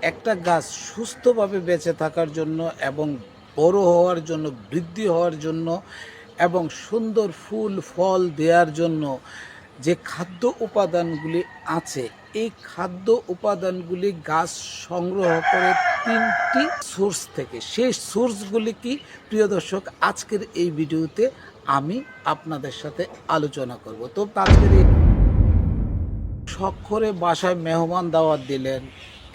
একটা গাছ সুস্থভাবে বেঁচে থাকার জন্য এবং বড় হওয়ার জন্য, বৃদ্ধি হওয়ার জন্য এবং সুন্দর ফুল ফল দেওয়ার জন্য যে খাদ্য উপাদানগুলি আছে, এই খাদ্য উপাদানগুলি গাছ সংগ্রহ করে 3টি সোর্স থেকে। সেই সোর্সগুলি কি প্রিয় দর্শক, আজকের এই ভিডিওতে আমি আপনাদের সাথে আলোচনা করব। তো আজকের এই শখ করে বাসায় মেহমান দাওয়াত দিলেন,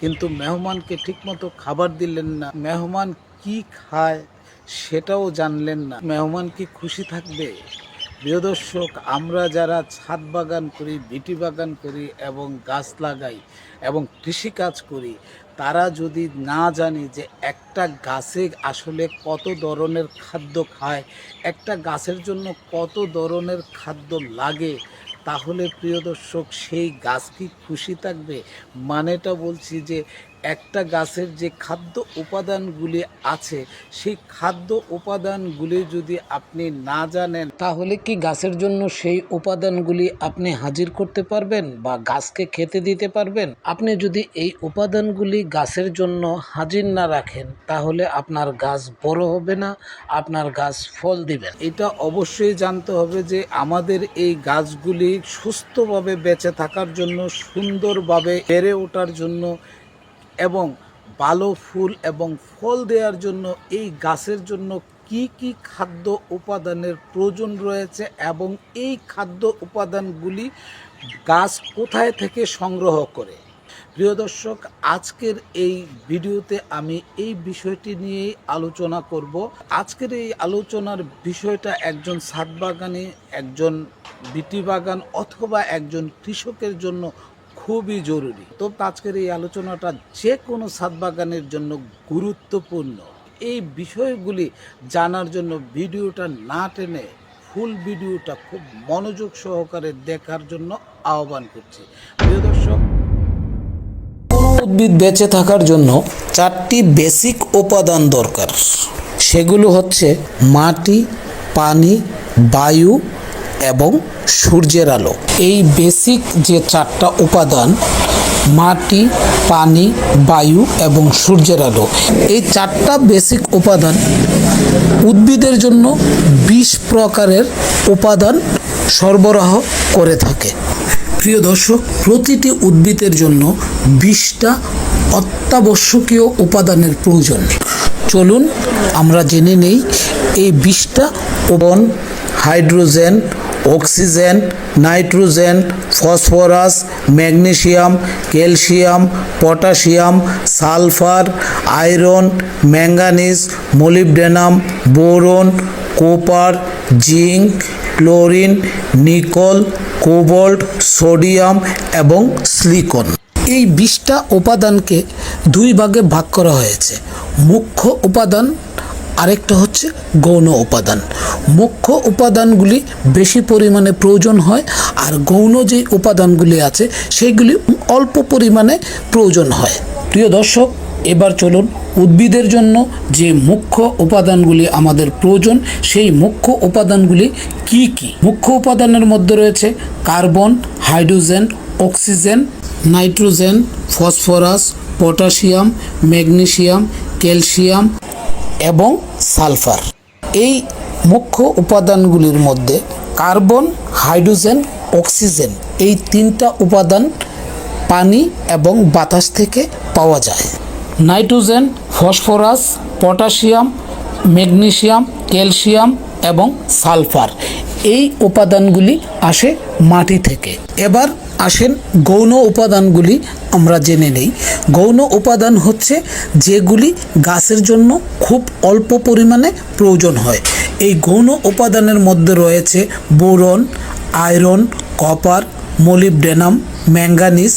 কিন্তু মেহমানকে ঠিকমতো খাবার দিলেন না, মেহমান কি খায় সেটাও জানলেন না, মেহমান কি খুশি থাকবে? প্রিয় দর্শক, আমরা যারা ছাদ বাগান করি, বিটি বাগান করি এবং গাছ লাগাই এবং কৃষিকাজ করি, তারা যদি না জানি যে একটা গাছে আসলে কত ধরনের খাদ্য খায়, একটা গাছের জন্য কত ধরনের খাদ্য লাগে, তাহলে প্রিয় দর্শক সেই গাছ কি খুশি থাকবে? মানেটা বলছি যে একটা গাছের যে খাদ্য উপাদানগুলি আছে, সেই খাদ্য উপাদানগুলি যদি আপনি না জানেন, তাহলে কি গাছের জন্য সেই উপাদানগুলি আপনি হাজির করতে পারবেন বা গাছকে খেতে দিতে পারবেন? আপনি যদি এই উপাদানগুলি গাছের জন্য হাজির না রাখেন, তাহলে আপনার গাছ বড় হবে না, আপনার গাছ ফল দিবেন। এটা অবশ্যই জানতে হবে যে আমাদের এই গাছগুলি সুস্থভাবে বেঁচে থাকার জন্য, সুন্দরভাবে বেড়ে ওঠার জন্য এবং ভালো ফুল এবং ফল দেওয়ার জন্য এই গাছের জন্য কি কি খাদ্য উপাদানের প্রয়োজন রয়েছে এবং এই খাদ্য উপাদানগুলি গাছ কোথায় থেকে সংগ্রহ করে। প্রিয় দর্শক, আজকের এই ভিডিওতে আমি এই বিষয়টি নিয়েই আলোচনা করব। আজকের এই আলোচনার বিষয়টা একজন ছাদ বাগানি, একজন বিটি বাগান অথবা একজন কৃষকের জন্য খুবই জরুরি। তো আজকের এই আলোচনাটা যে কোনো ছাদ বাগানের জন্য গুরুত্বপূর্ণ। এই বিষয়গুলি জানার জন্য ভিডিওটা না টেনে ফুল ভিডিওটা খুব মনোযোগ সহকারে দেখার জন্য আহ্বান করছি। প্রিয় দর্শক, কোনো উদ্ভিদ বেঁচে থাকার জন্য 4টি বেসিক উপাদান দরকার। সেগুলো হচ্ছে মাটি, পানি, বায়ু এবং সূর্যের আলো। এই বেসিক যে 4টা উপাদান, মাটি, পানি, বায়ু এবং সূর্যের আলো, এই 4টা বেসিক উপাদান উদ্ভিদের জন্য 20 প্রকারের উপাদান সরবরাহ করে থাকে। প্রিয় দর্শক, প্রতিটি উদ্ভিদের জন্য 20টা অত্যাবশ্যকীয় উপাদানের প্রয়োজন। চলুন আমরা জেনে নেই এই 20টা উপাদান: hydrogen, oxygen, nitrogen, phosphorus, magnesium, calcium, potassium, sulphur, iron, manganese, molybdenum, boron, copper, zinc, chlorine, nickel, cobalt, sodium এবং সিলিকন। এই 20টা উপাদানকে 2 ভাগে ভাগ করা হয়েছে: মুখ্য উপাদান, আরেকটা হচ্ছে গৌণ উপাদান। মুখ্য উপাদানগুলি বেশি পরিমাণে প্রয়োজন হয়, আর গৌণ যে উপাদানগুলি আছে সেগুলি অল্প পরিমাণে প্রয়োজন হয়। প্রিয় দর্শক, এবার চলুন উদ্ভিদের জন্য যে মুখ্য উপাদানগুলি আমাদের প্রয়োজন, সেই মুখ্য উপাদানগুলি কি কি। মুখ্য উপাদানের মধ্যে রয়েছে carbon, hydrogen, oxygen, nitrogen, phosphorus, potassium, magnesium, calcium এবং সালফার। এই মুখ্য উপাদানগুলির মধ্যে কার্বন, হাইড্রোজেন, অক্সিজেন এই 3টা উপাদান পানি এবং বাতাস থেকে পাওয়া যায়। Nitrogen, phosphorus, potassium, magnesium, calcium এবং সালফার এই উপাদানগুলি আসে মাটি থেকে। এবার আসেন গৌণ উপাদানগুলি আমরা জেনে নেই। গৌণ উপাদান হচ্ছে যেগুলি গাছের জন্য খুব অল্প পরিমাণে প্রয়োজন হয়। এই গৌণ উপাদানের মধ্যে রয়েছে boron, iron, copper, molybdenum, manganese,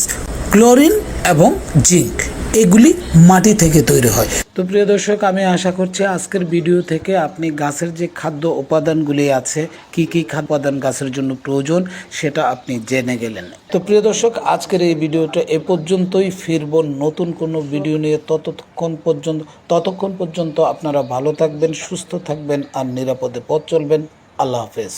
chlorine এবং জিঙ্ক। এগুলি মাটি থেকে তৈরি হয়। তো প্রিয় দর্শক, আমি আশা করছি আজকের ভিডিও থেকে আপনি গাছের যে খাদ্য উপাদানগুলি আছে, কি কি খাদ্য উপাদান গাছের জন্য প্রয়োজন, সেটা আপনি জেনে গেলেন। তো প্রিয় দর্শক, আজকের এই ভিডিওটা এ পর্যন্তই। ফিরব নতুন কোনো ভিডিও নিয়ে। ততক্ষণ পর্যন্ত আপনারা ভালো থাকবেন, সুস্থ থাকবেন আর নিরাপদে পথ চলবেন। আল্লাহ হাফেজ।